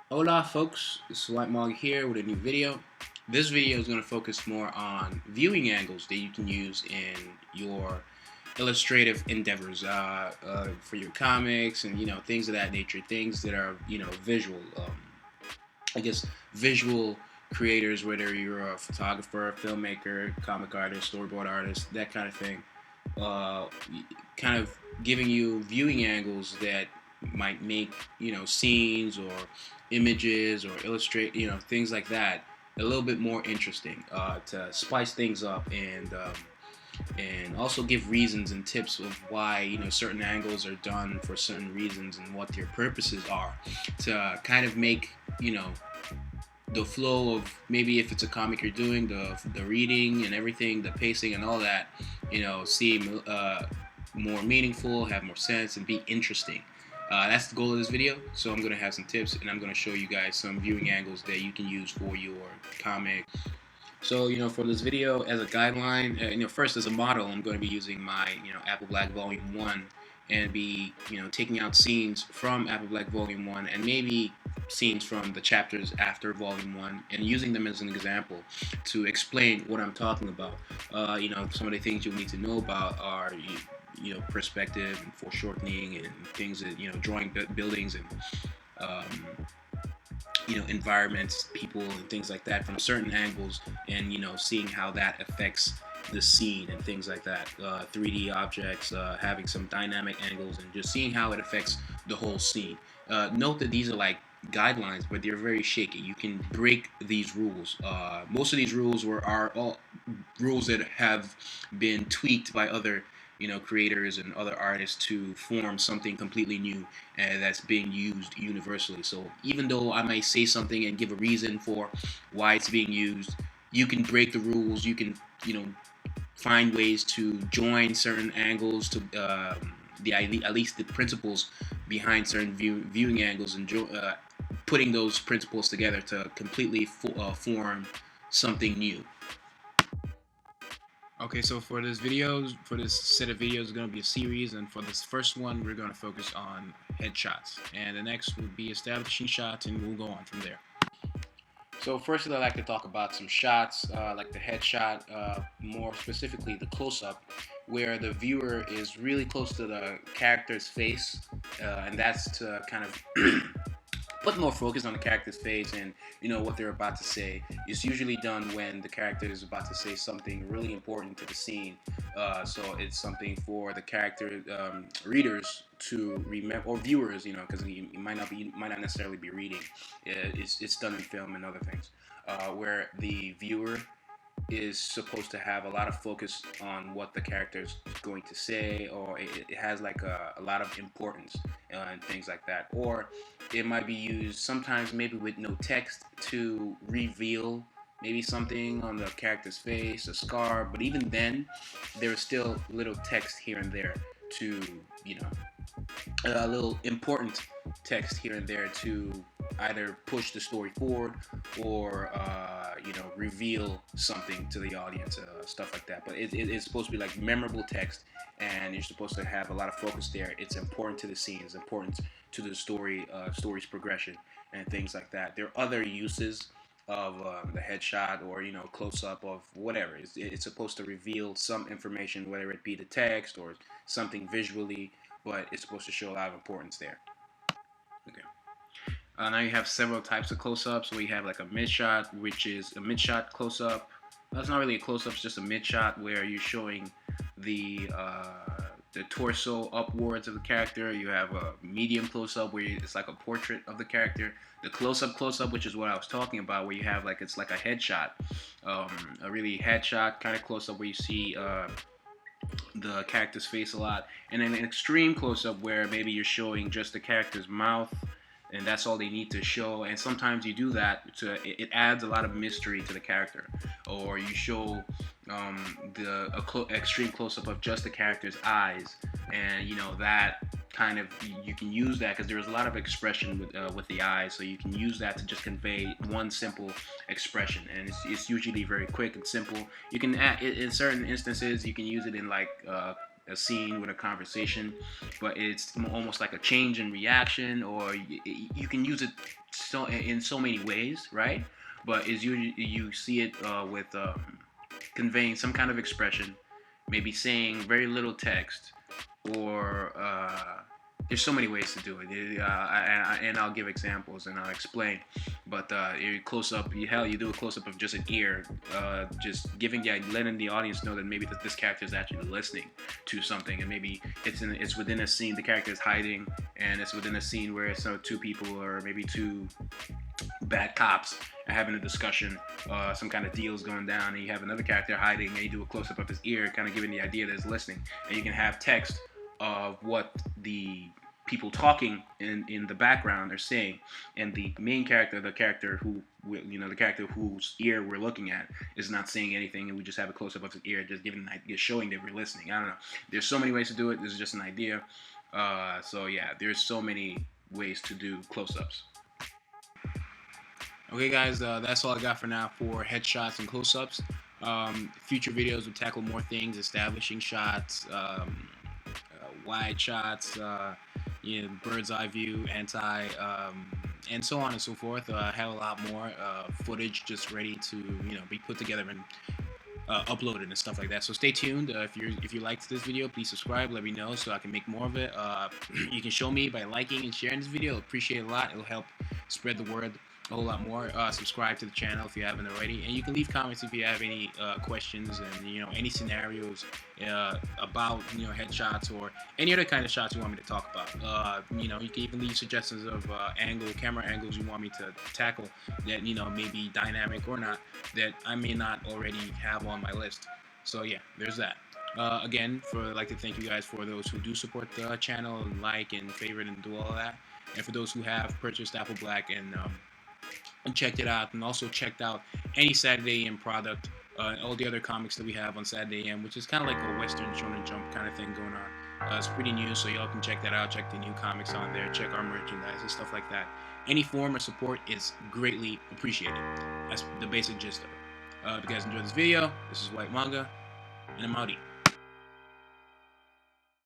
Hola folks, this is Manga here with a new video. This video is going to focus more on viewing angles that you can use in your illustrative endeavors for your comics and things of that nature, things that are visual. I guess visual creators, whether you're a photographer, filmmaker, comic artist, storyboard artist, that kind of thing. Uh, Kind of giving you viewing angles that might make scenes or images or illustrate things like that a little bit more interesting to spice things up and also give reasons and tips of why certain angles are done for certain reasons and what their purposes are to kind of make the flow of maybe if it's a comic you're doing the reading and everything, the pacing and all that seem more meaningful, have more sense, and be interesting. That's the goal of this video. So I'm going to have some tips and I'm going to show you guys some viewing angles that you can use for your comic. So for this video as a guideline, first as a model, I'm going to be using my Apple Black Volume 1 and be taking out scenes from Apple Black Volume 1 and maybe scenes from the chapters after Volume 1 and using them as an example to explain what I'm talking about. Some of the things you'll need to know about are perspective and foreshortening and things that drawing buildings and environments, people, and things like that from certain angles, and seeing how that affects the scene and things like that. 3D objects, having some dynamic angles, and just seeing how it affects the whole scene. Note that these are like guidelines, but they're very shaky. You can break these rules. Most of these rules are all rules that have been tweaked by other creators and other artists to form something completely new and that's being used universally. So even though I might say something and give a reason for why it's being used, you can break the rules. You can find ways to join certain angles to at least the principles behind certain viewing angles and putting those principles together to completely form something new. Okay, so for this set of videos, is going to be a series, and for this first one, we're going to focus on headshots, and the next would be establishing shots, and we'll go on from there. So first, I'd like to talk about some shots, like the headshot, more specifically the close-up, where the viewer is really close to the character's face, and that's to kind of put more focus on the character's face and what they're about to say. It's usually done when the character is about to say something really important to the scene, so it's something for the character readers to remember, or viewers, because you might not necessarily be reading. It's done in film and other things, where the viewer is supposed to have a lot of focus on what the character is going to say, or it has like a lot of importance and things like that. Or it might be used sometimes maybe with no text to reveal maybe something on the character's face, a scar, but even then there's still little text here and there to a little important text here and there to either push the story forward or reveal something to the audience, stuff like that. But it's supposed to be like memorable text, and you're supposed to have a lot of focus there. It's important to the scene, it's important to the story's progression and things like that. There are other uses of the headshot or close up of whatever. It's supposed to reveal some information, whether it be the text or something visually, but it's supposed to show a lot of importance there. Okay. Now you have several types of close-ups. We have like a mid-shot, which is a mid-shot close-up. That's not really a close-up; it's just a mid-shot where you're showing the torso upwards of the character. You have a medium close-up where it's like a portrait of the character. The close-up, which is what I was talking about, where you have like it's like a headshot, a really headshot kind of close-up where you see the character's face a lot, and then an extreme close-up where maybe you're showing just the character's mouth and that's all they need to show. And sometimes you do that it adds a lot of mystery to the character, or you show extreme close-up of just the character's eyes, and that kind of, you can use that because there's a lot of expression with the eyes, so you can use that to just convey one simple expression, and it's usually very quick and simple. You can add in certain instances, you can use it in like a scene with a conversation, but it's almost like a change in reaction, or you can use it in so many ways, right? But is you see it with conveying some kind of expression, maybe saying very little text, or there's so many ways to do it. And I'll give examples and I'll explain. But close up, you do a close up of just an ear, just letting the audience know that maybe this character is actually listening to something, and maybe it's within a scene. The character is hiding, and it's within a scene where it's two people, or maybe two bad cops are having a discussion, some kind of deal's going down, and you have another character hiding, and you do a close-up of his ear, kind of giving the idea that he's listening. And you can have text of what the people talking in the background are saying, and the main character, the character whose ear we're looking at, is not saying anything, and we just have a close-up of his ear, just giving an idea, showing that we're listening. I don't know. There's so many ways to do it. This is just an idea. So yeah, there's so many ways to do close-ups. Okay, guys, that's all I got for now for headshots and close-ups. Future videos will tackle more things: establishing shots, wide shots, bird's eye view, anti, and so on and so forth. I have a lot more footage just ready to be put together and uploaded and stuff like that. So stay tuned. If you liked this video, please subscribe. Let me know so I can make more of it. You can show me by liking and sharing this video. Appreciate it a lot. It'll help spread the word a whole lot more. Subscribe to the channel if you haven't already, and you can leave comments if you have any questions and any scenarios about headshots or any other kind of shots you want me to talk about. You can even leave suggestions of camera angles you want me to tackle that maybe dynamic or not, that I may not already have on my list. So yeah, there's that. Again, I'd like to thank you guys for those who do support the channel and like and favorite and do all of that, and for those who have purchased Apple Black and checked it out, and also checked out any Saturday AM product, all the other comics that we have on Saturday AM, which is kind of like a Western Shonen Jump kind of thing going on. It's pretty new, so y'all can check that out, check the new comics on there, check our merchandise and stuff like that. Any form of support is greatly appreciated. That's the basic gist of it. If you guys enjoyed this video, this is Whyt Manga, and I'm outie.